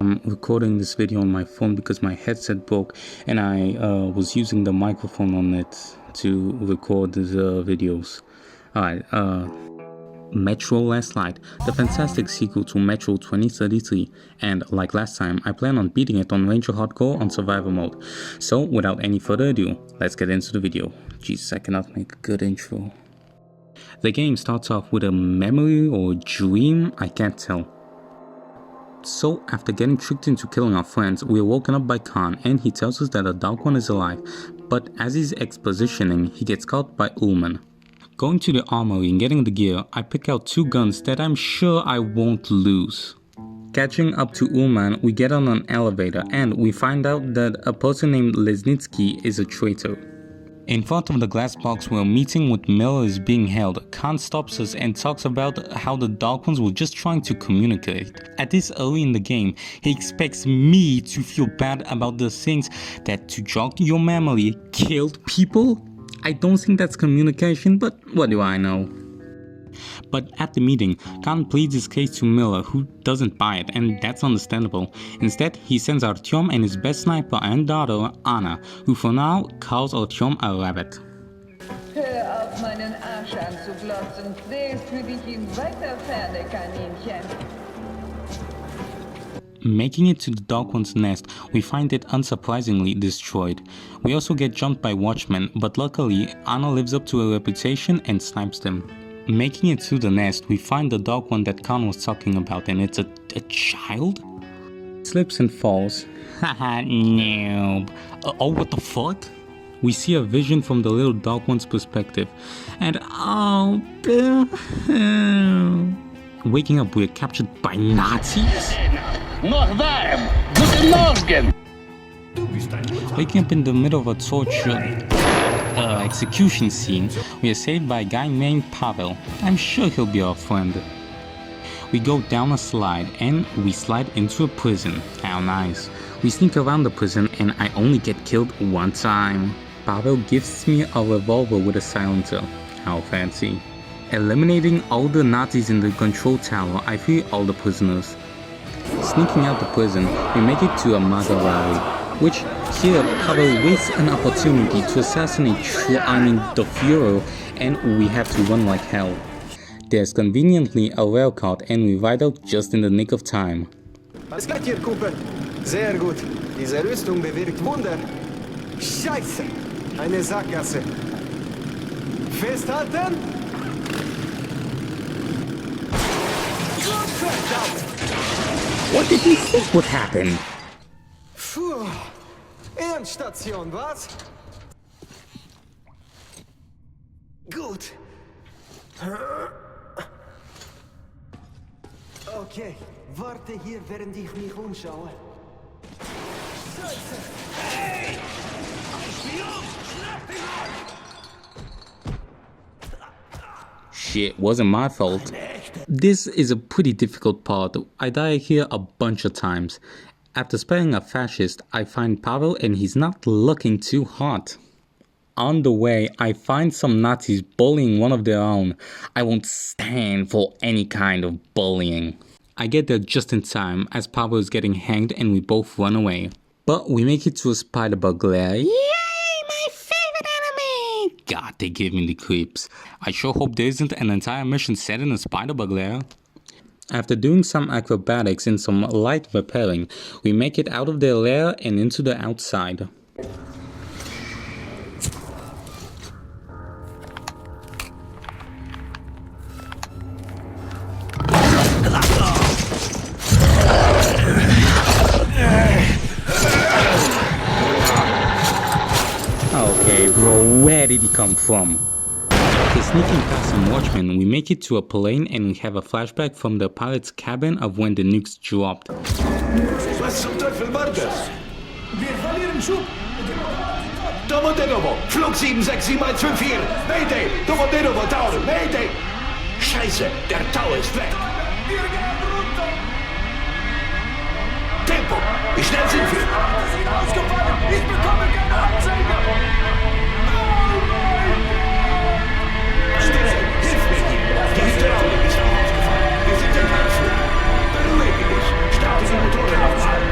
I'm recording this video on my phone because my headset broke and I was using the microphone on it to record the videos. Alright, Metro Last Light, the fantastic sequel to Metro 2033, and like last time, I plan on beating it on Ranger Hardcore on Survivor mode. So without any further ado, let's get into the video. Jesus, I cannot make a good intro. The game starts off with a memory or dream, I can't tell. So after getting tricked into killing our friends, we are woken up by Khan and he tells us that a Dark One is alive, but as he's expositioning, he gets caught by Ullman. Going to the armory and getting the gear, I pick out two guns that I'm sure I won't lose. Catching up to Ullman, we get on an elevator and we find out that a person named Lesnitsky is a traitor. In front of the glass box where a meeting with Miller is being held, Khan stops us and talks about how the Dark Ones were just trying to communicate. At this early in the game, he expects me to feel bad about the things that, to jog your memory, killed people? I don't think that's communication, but what do I know? But at the meeting, Khan pleads his case to Miller, who doesn't buy it, and that's understandable. Instead, he sends Artyom and his best sniper and daughter, Anna, who for now calls Artyom a rabbit. Hör auf meinen Arsch anzuglotzen, siehst du dich in weiter Ferne, Kaninchen. Making it to the Dark One's nest, we find it unsurprisingly destroyed. We also get jumped by Watchmen, but luckily, Anna lives up to her reputation and snipes them. Making it to the nest, we find the Dark One that Khan was talking about, and it's a child? Slips and falls. Haha, noob. Oh, what the fuck? We see a vision from the little Dark One's perspective, and oh, waking up, we're captured by Nazis? Waking up in the middle of a torture execution scene, we are saved by a guy named Pavel. I'm sure he'll be our friend. We go down a slide and we slide into a prison. How nice. We sneak around the prison and I only get killed one time. Pavel gives me a revolver with a silencer. How fancy. Eliminating all the Nazis in the control tower, I free all the prisoners. Sneaking out the prison, we make it to a MAGA rally, which here Pavel wastes an opportunity to assassinate the Führer, and we have to run like hell. There's conveniently a railcart and we ride out just in the nick of time. Was geht hier, Kumpel? Sehr gut. Diese Rüstung bewirkt Wunder. Scheiße! Eine Sackgasse. Festhalten! What did you think would happen? Puh. Endstation, was? Gut. Okay, warte hier, während ich mich umschaue. Scheiße! Hey! Shit, wasn't my fault. This is a pretty difficult part. I die here a bunch of times. After sparing a fascist, I find Pavel and he's not looking too hot. On the way, I find some Nazis bullying one of their own. I won't stand for any kind of bullying. I get there just in time as Pavel is getting hanged and we both run away. But we make it to a spider bug lair. Yay, my favorite enemy! God, they give me the creeps. I sure hope there isn't an entire mission set in a spider bug lair. After doing some acrobatics and some light repairing, we make it out of their lair and into the outside. Okay bro, where did he come from? After sneaking past some watchmen, we make it to a plane and we have a flashback from the pilot's cabin of when the nukes dropped. Was zum Teufel war das? Wir verlieren Schub! Domodenovo! Flug 76754! Mayday! Domodenovo Tower! Mayday! Scheiße! Der Tower ist weg! Wir gehen runter! Tempo! Wie schnell sind wir? Sie sind ausgefallen! Ich bekomme keine Anzeige! Hilf mir! Die Hydraulik ist auch ausgefallen! Wir sind im Anflug! Beruhige dich! Starte die Motoren auf!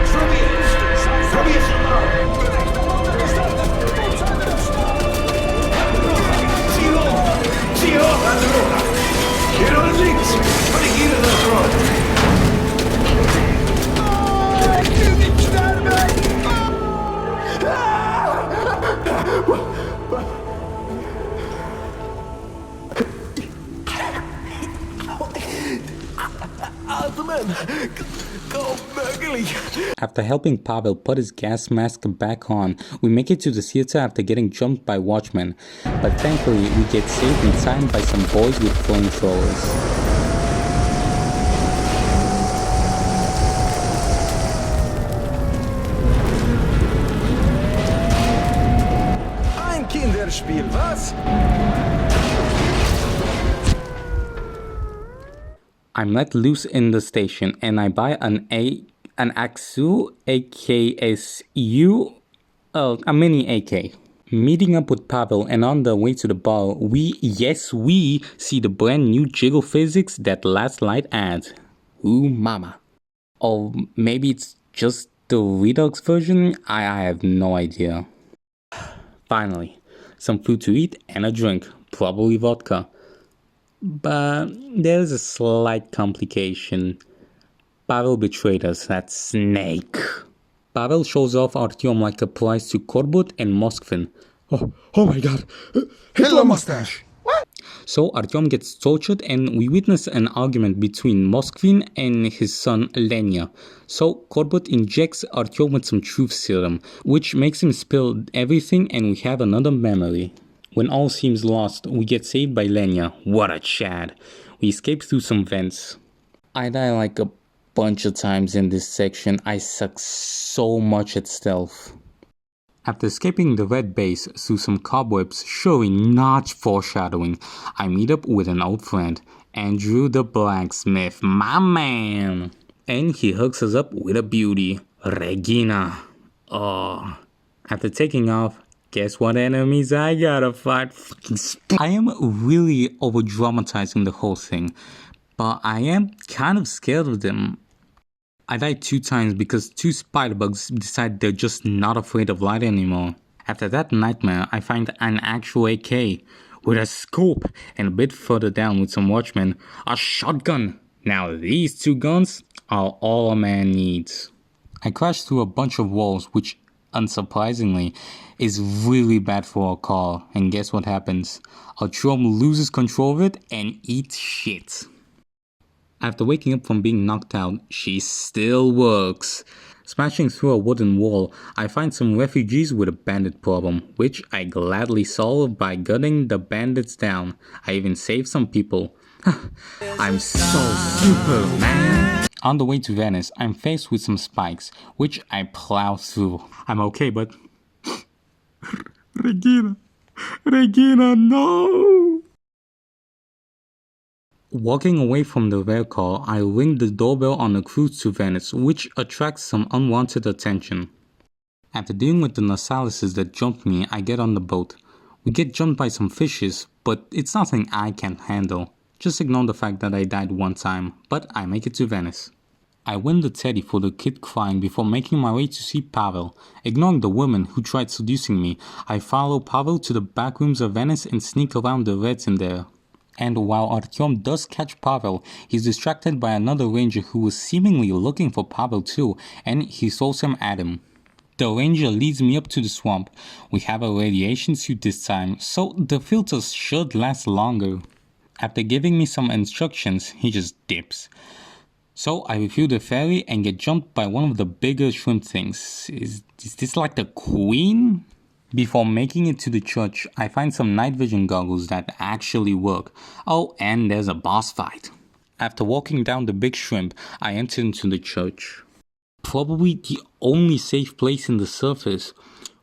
möglich? After helping Pavel put his gas mask back on, we make it to the theater after getting jumped by watchmen, but thankfully we get saved in time by some boys with flamethrowers. Ein Kinderspiel, was? I'm let loose in the station and I buy an AKSU, AKSU, a mini AK. Meeting up with Pavel and on the way to the bar, we see the brand new jiggle physics that last light adds. Ooh mama. Or maybe it's just the Redux version? I have no idea. Finally, some food to eat and a drink, probably vodka. But there's a slight complication. Pavel betrayed us, that snake. Pavel shows off Artyom like a prize to Korbut and Moskvin. Oh my god, Hitler mustache! What? So Artyom gets tortured and we witness an argument between Moskvin and his son Lenya. So Korbut injects Artyom with some truth serum, which makes him spill everything and we have another memory. When all seems lost, we get saved by Lenya. What a Chad. We escape through some vents. I die like a bunch of times in this section. I suck so much at stealth. After escaping the red base through some cobwebs, surely not foreshadowing, I meet up with an old friend, Andrew the blacksmith, my man. And he hooks us up with a beauty, Regina. Oh. After taking off, guess what enemies I gotta fight? I am really over-dramatizing the whole thing, but I am kind of scared of them. I died 2 times because 2 spider bugs decide they're just not afraid of light anymore. After that nightmare, I find an actual AK with a scope and a bit further down with some watchmen, a shotgun. Now these 2 guns are all a man needs. I crashed through a bunch of walls, which unsurprisingly is really bad for a car, and guess what happens? Artyom loses control of it and eats shit. After waking up from being knocked out, she still works. Smashing through a wooden wall, I find some refugees with a bandit problem, which I gladly solve by gunning the bandits down. I even save some people. I'm so super, man! On the way to Venice, I'm faced with some spikes, which I plow through. I'm okay, but... Regina, no! Walking away from the rail car, I ring the doorbell on a cruise to Venice, which attracts some unwanted attention. After dealing with the Narsalises that jumped me, I get on the boat. We get jumped by some fishes, but it's nothing I can't handle. Just ignore the fact that I died 1 time, but I make it to Venice. I win the teddy for the kid crying before making my way to see Pavel. Ignoring the woman who tried seducing me, I follow Pavel to the back rooms of Venice and sneak around the Reds in there. And while Artyom does catch Pavel, he's distracted by another ranger who was seemingly looking for Pavel too, and he throws him at him. The ranger leads me up to the swamp. We have a radiation suit this time, so the filters should last longer. After giving me some instructions, he just dips. So I refuel the ferry and get jumped by one of the bigger shrimp things. Is this like the queen? Before making it to the church, I find some night vision goggles that actually work. Oh, and there's a boss fight. After walking down the big shrimp, I enter into the church. Probably the only safe place in the surface.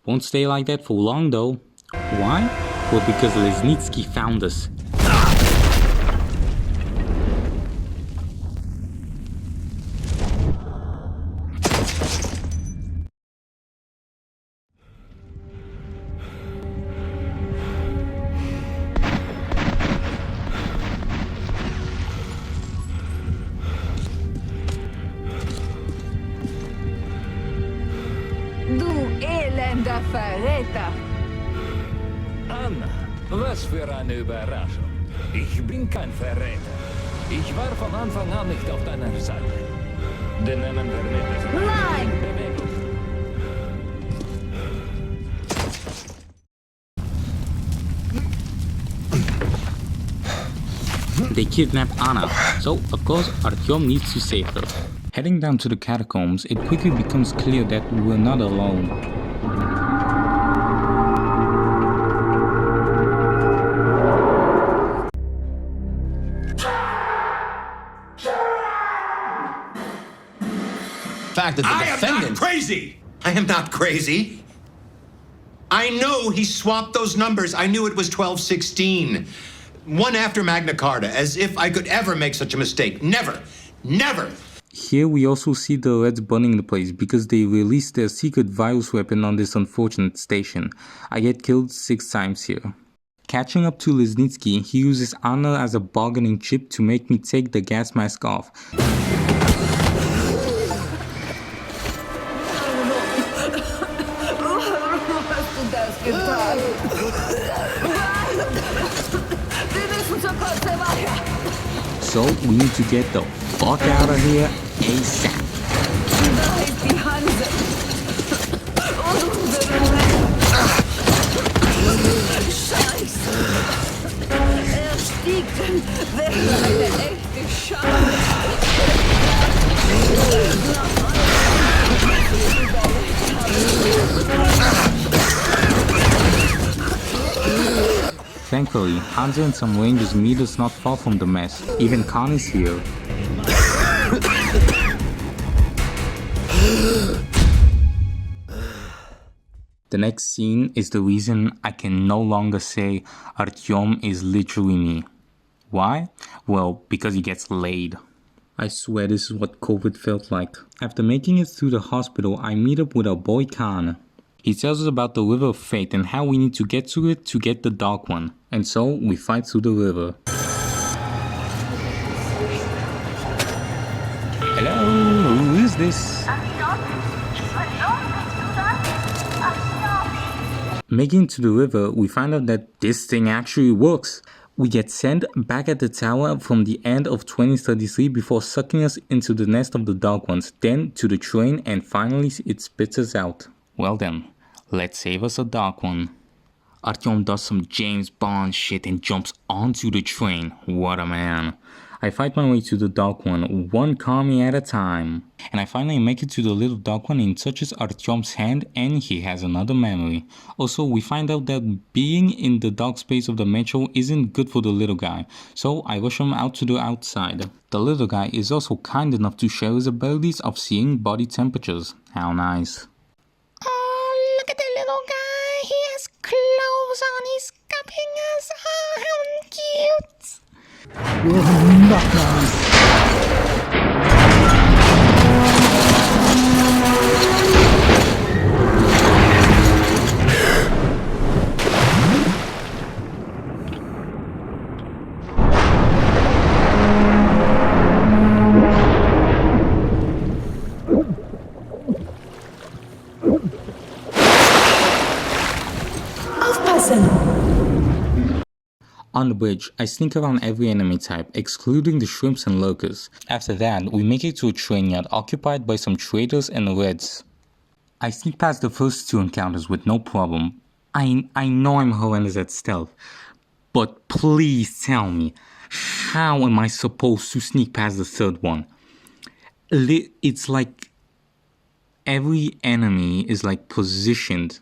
Won't stay like that for long though. Why? Well, because Lesnitsky found us. Du elender Verräter! Anna, was für eine Überraschung. Ich bin kein Verräter. Ich war von Anfang an nicht auf deiner Seite. Den nehmen wir mit. Nein! Bewegung. They kidnap Anna, so of course Artyom needs to save her. Heading down to the catacombs, it quickly becomes clear that we're not alone. Fact that the I am defendant... not crazy! I am not crazy. I know he swapped those numbers. I knew it was 1216. One after Magna Carta, as if I could ever make such a mistake. Never. Never. Here we also see the Reds burning the place because they released their secret virus weapon on this unfortunate station. I get killed 6 times here. Catching up to Lesnitsky, he uses Anna as a bargaining chip to make me take the gas mask off. So we need to get the fuck out of here ASAP. Thankfully, Hansa and some rangers meet us not far from the mess. Even Khan is here. The next scene is the reason I can no longer say Artyom is literally me. Why? Well, because he gets laid. I swear this is what COVID felt like. After making it through the hospital, I meet up with our boy Khan. He tells us about the River of Fate and how we need to get to it to get the Dark One. And so, we fight through the river. Hello, who is this? Making it to the river, we find out that this thing actually works. We get sent back at the tower from the end of 2033 before sucking us into the nest of the Dark Ones, then to the train, and finally it spits us out. Well then, let's save us a Dark One. Artyom does some James Bond shit and jumps onto the train. What a man. I fight my way to the Dark One, one commie at a time. And I finally make it to the little Dark One and touches Artyom's hand and he has another memory. Also, we find out that being in the dark space of the metro isn't good for the little guy. So I rush him out to the outside. The little guy is also kind enough to share his abilities of seeing body temperatures. How nice. Oh, look at the little guy. He has clothes on. He's cupping us. Oh, how cute. On the bridge, I sneak around every enemy type, excluding the shrimps and locusts. After that, we make it to a train yard occupied by some traders and Reds. I sneak past the first 2 encounters with no problem. I know I'm horrendous at stealth, but please tell me, how am I supposed to sneak past the 3rd one? It's like every enemy is like positioned,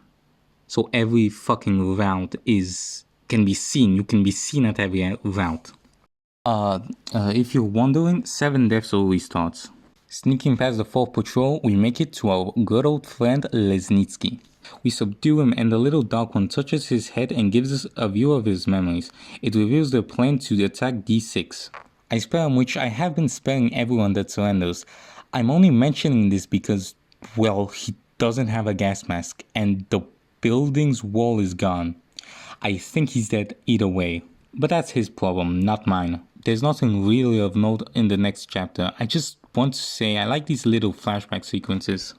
so every fucking route can be seen. You can be seen at every route. If you're wondering, 7 deaths or restarts. Sneaking past the 4th patrol, we make it to our good old friend Lesnitsky. We subdue him and the little Dark One touches his head and gives us a view of his memories. It reveals their plan to attack D6. I spare him, which I have been sparing everyone that surrenders. I'm only mentioning this because, well, he doesn't have a gas mask and the building's wall is gone. I think he's dead either way, but that's his problem, not mine. There's nothing really of note in the next chapter. I just want to say I like these little flashback sequences.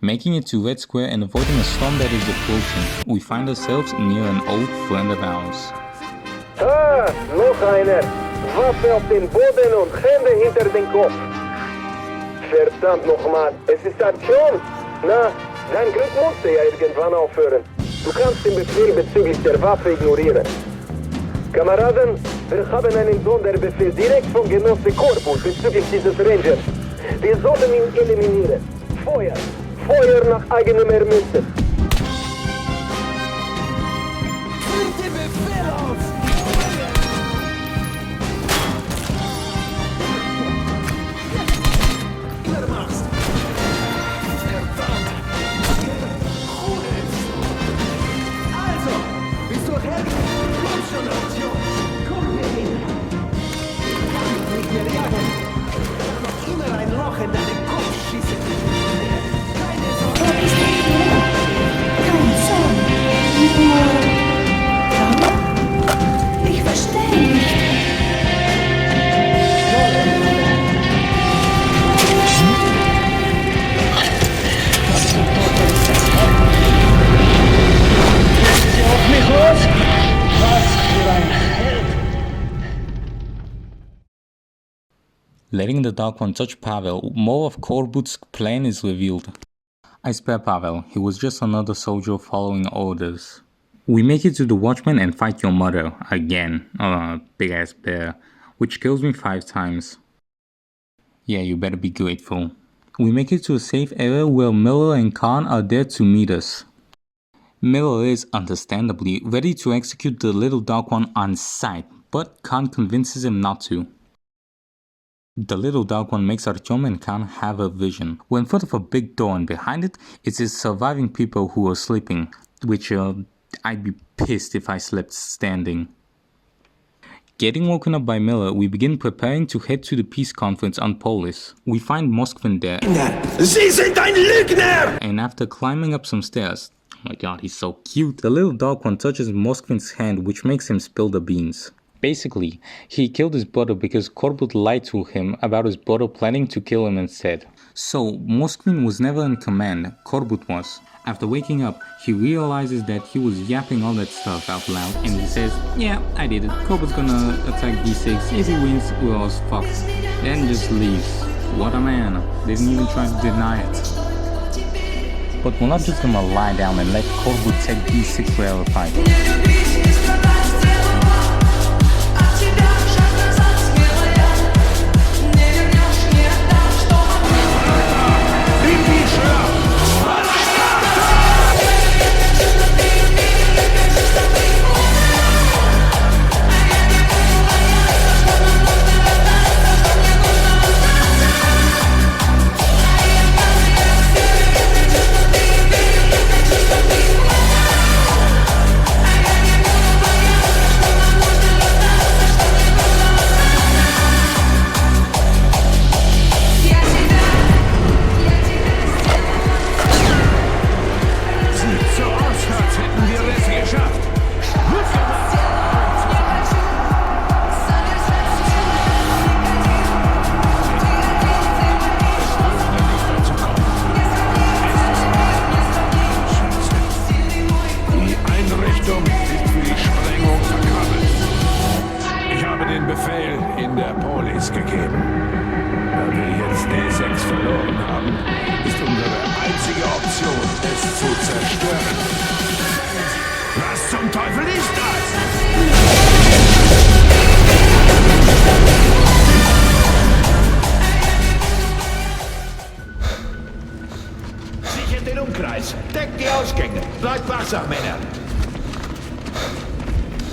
Making it to Red Square and avoiding a storm that is approaching, we find ourselves near an old friend of ours. Ah, noch einer. Waffe auf den Boden und Hände hinter den Kopf. Verdammt nochmal, es ist Artyom. Na, dein Glück musste ja irgendwann aufhören. Du kannst den Befehl bezüglich der Waffe ignorieren. Kameraden, wir haben einen Sonderbefehl direkt von Genosse Corpus bezüglich dieses Rangers. Wir sollen ihn eliminieren. Feuer! Feuer nach eigenem Ermessen! Ich verstehe nicht. Auf mich los! Was für ein Held! Letting the Dark One touch Pavel, more of Korbut's plan is revealed. I spare Pavel, he was just another soldier following orders. We make it to the Watchman and fight your mother, again, big ass bear, which kills me 5 times. Yeah, you better be grateful. We make it to a safe area where Miller and Khan are there to meet us. Miller is, understandably, ready to execute the little Dark One on sight, but Khan convinces him not to. The little Dark One makes Artyom and Khan have a vision. We're in front of a big door and behind it, it's his surviving people who are sleeping, which I'd be pissed if I slept standing. Getting woken up by Miller, we begin preparing to head to the peace conference on Polis. We find Moskvin there. Sie sind ein Lügner! And after climbing up some stairs, oh my god, he's so cute, the little Dark One touches Moskvin's hand, which makes him spill the beans. Basically, he killed his brother because Korbut lied to him about his brother planning to kill him instead. So, Moskvin was never in command, Korbut was. After waking up, he realizes that he was yapping all that stuff out loud and he says, yeah, I did it, Korbut's gonna attack D6, if he wins, we're all fucked. Then just leaves. What a man, didn't even try to deny it. But we're not just gonna lie down and let Korbut take D6 for our fight. Deckt die Ausgänge! Bleibt wachsam, Männer!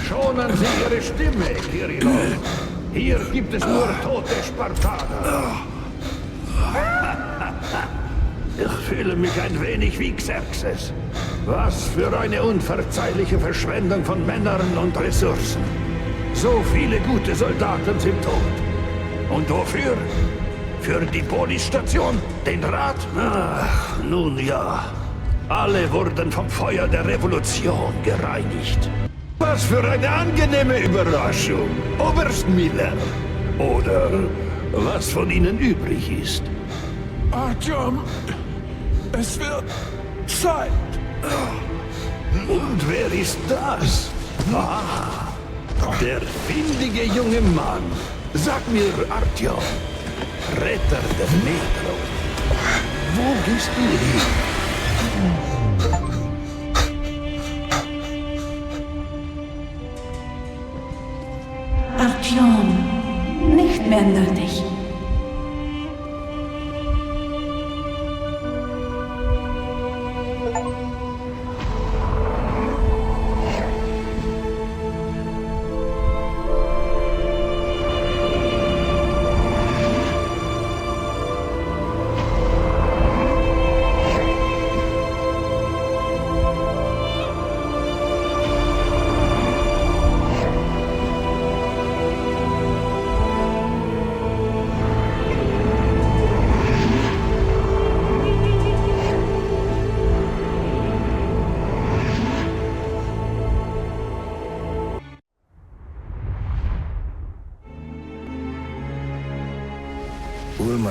Schonen Sie Ihre Stimme, Kirillov! Hier gibt es nur tote Spartaner! Ich fühle mich ein wenig wie Xerxes. Was für eine unverzeihliche Verschwendung von Männern und Ressourcen. So viele gute Soldaten sind tot. Und wofür? Für die Polisstation? Den Rat? Ach, nun ja. Alle wurden vom Feuer der Revolution gereinigt. Was für eine angenehme Überraschung, Oberst Miller. Oder was von Ihnen übrig ist. Artyom, es wird Zeit. Und wer ist das? Ah, der findige junge Mann. Sag mir, Artyom, Retter der Metro, wo gehst du hin? Artyom, nicht mehr nötig.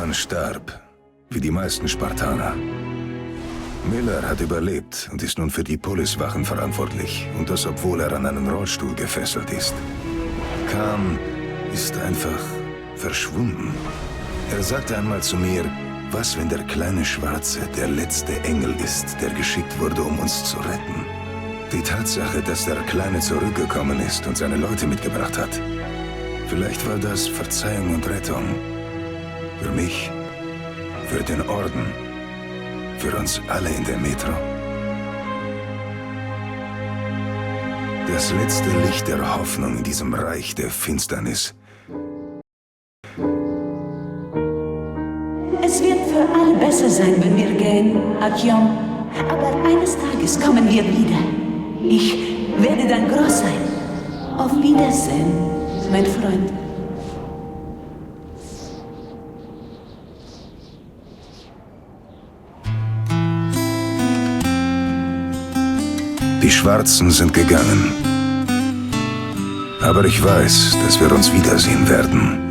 Mann starb, wie die meisten Spartaner. Miller hat überlebt und ist nun für die Poliswachen verantwortlich. Und das, obwohl er an einen Rollstuhl gefesselt ist. Khan ist einfach verschwunden. Er sagte einmal zu mir, was, wenn der kleine Schwarze der letzte Engel ist, der geschickt wurde, um uns zu retten? Die Tatsache, dass der Kleine zurückgekommen ist und seine Leute mitgebracht hat. Vielleicht war das Verzeihung und Rettung. Für mich, für den Orden, für uns alle in der Metro. Das letzte Licht der Hoffnung in diesem Reich der Finsternis. Es wird für alle besser sein, wenn wir gehen, Akyom. Aber eines Tages kommen wir wieder. Ich werde dann groß sein. Auf Wiedersehen, mein Freund. Die Schwarzen sind gegangen. Aber ich weiß, dass wir uns wiedersehen werden.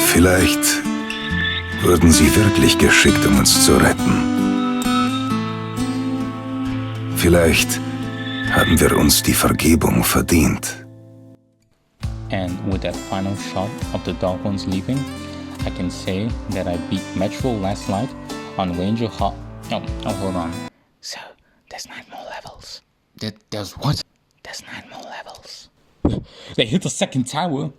Vielleicht wurden sie wirklich geschickt, um uns zu retten. Vielleicht haben wir uns die Vergebung verdient. And with that final shot of the Dark Ones leaving, I can say that I beat Metro last night on Ranger Hot. Oh, hold on. So, there's 9 more levels. There's what? There's 9 more levels. They hit the second tower.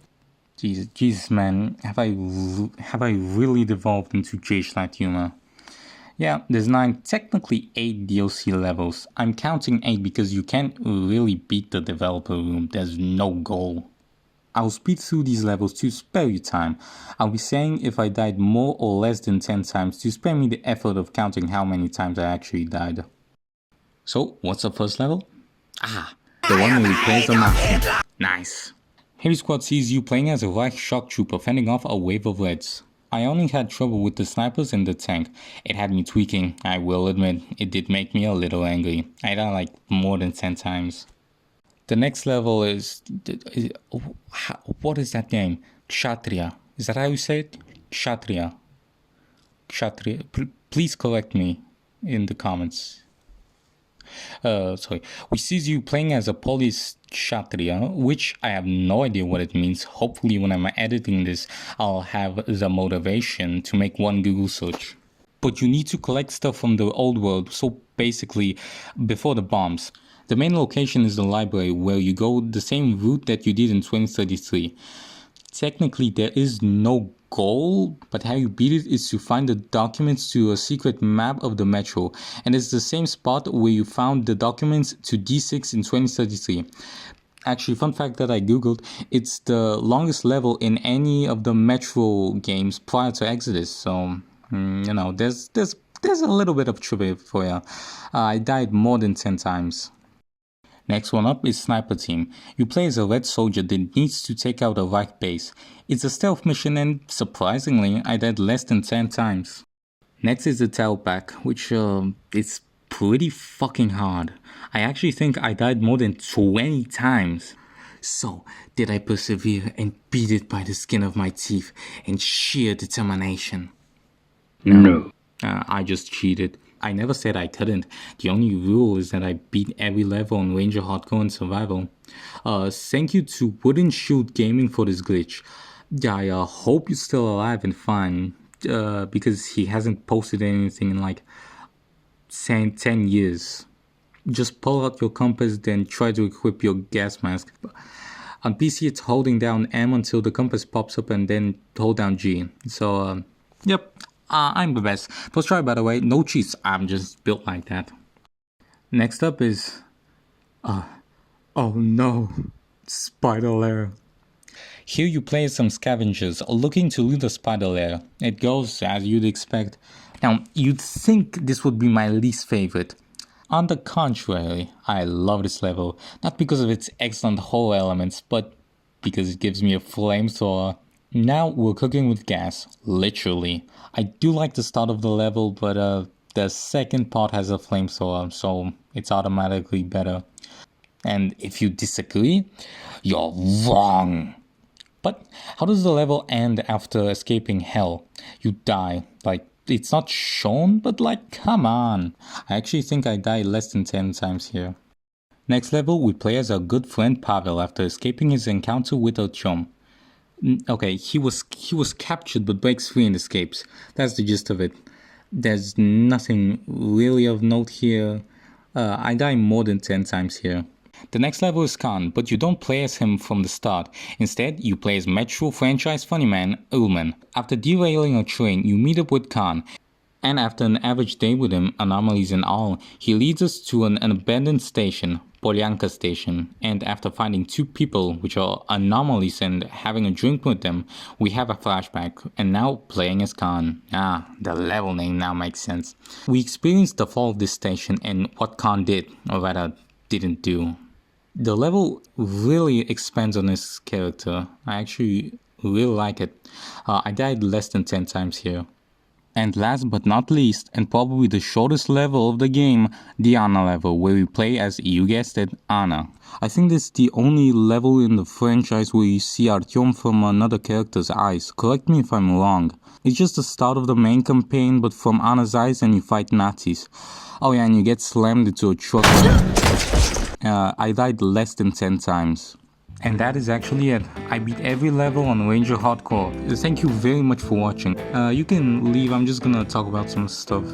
Jesus, man, have I really devolved into J-Slide humor? Yeah, there's 9, technically 8 DLC levels. I'm counting 8 because you can't really beat the developer room. There's no goal. I'll speed through these levels to spare you time. I'll be saying if I died more or less than 10 times to spare me the effort of counting how many times I actually died. So, what's the first level? Ah, the one where you play as a mouse. Nice. Heavy Squad sees you playing as a Reich shock trooper fending off a wave of Reds. I only had trouble with the snipers and the tank. It had me tweaking, I will admit. It did make me a little angry. I died like more than 10 times. The next level is what is that name? Kshatriya. Is that how you say it? Kshatriya. Kshatriya. Please correct me in the comments. Sorry. We see you playing as a police Kshatriya, which I have no idea what it means. Hopefully when I'm editing this, I'll have the motivation to make one Google search. But you need to collect stuff from the old world, so basically, before the bombs. The main location is the library, where you go the same route that you did in 2033. Technically, there is no goal, but how you beat it is to find the documents to a secret map of the metro, and it's the same spot where you found the documents to D6 in 2033. Actually, fun fact that I googled, it's the longest level in any of the metro games prior to Exodus, so you know, there's a little bit of trivia for you. I died more than 10 times. Next one up is Sniper Team. You play as a red soldier that needs to take out a Reich base. It's a stealth mission and, surprisingly, I died less than 10 times. Next is the Tailback, which is pretty fucking hard. I actually think I died more than 20 times. So, did I persevere and beat it by the skin of my teeth and sheer determination? No. I just cheated. I never said I couldn't. The only rule is that I beat every level on Ranger Hardcore and Survival. Thank you to Wooden Shield Gaming for this glitch. I hope you're still alive and fine, because he hasn't posted anything in like 10 years. Just pull out your compass, then try to equip your gas mask. On PC it's holding down M until the compass pops up and then hold down G. So, yep. I'm the best. First try, by the way, no cheats. I'm just built like that. Next up is... oh no. Spider lair. Here you play as some scavengers looking to loot a spider lair. It goes as you'd expect. Now, you'd think this would be my least favorite. On the contrary, I love this level. Not because of its excellent horror elements, but because it gives me a flamethrower. Now we're cooking with gas, literally. I do like the start of the level, but the second part has a flamethrower, so it's automatically better. And if you disagree, you're wrong. But how does the level end after escaping hell? You die. Like, it's not shown, but like, come on. I actually think I died less than 10 times here. Next level, we play as our good friend Pavel after escaping his encounter with Artyom. Okay, he was captured but breaks free and escapes. That's the gist of it. There's nothing really of note here. I die more than 10 times here. The next level is Khan, but you don't play as him from the start. Instead, you play as Metro franchise funny man, Ullman. After derailing a train, you meet up with Khan. And after an average day with him, anomalies and all, he leads us to an abandoned station, Polyanka Station. And after finding 2 people, which are anomalies, and having a drink with them, we have a flashback, and now playing as Khan. Ah, the level name now makes sense. We experience the fall of this station and what Khan did, or rather, didn't do. The level really expands on his character. I actually really like it. I died less than 10 times here. And last but not least, and probably the shortest level of the game, the Anna level, where we play as, you guessed it, Anna. I think this is the only level in the franchise where you see Artyom from another character's eyes. Correct me if I'm wrong. It's just the start of the main campaign, but from Anna's eyes, and you fight Nazis. Oh yeah, and you get slammed into a truck. I died less than 10 times. And that is actually it. I beat every level on Ranger Hardcore. Thank you very much for watching. You can leave, I'm just gonna talk about some stuff.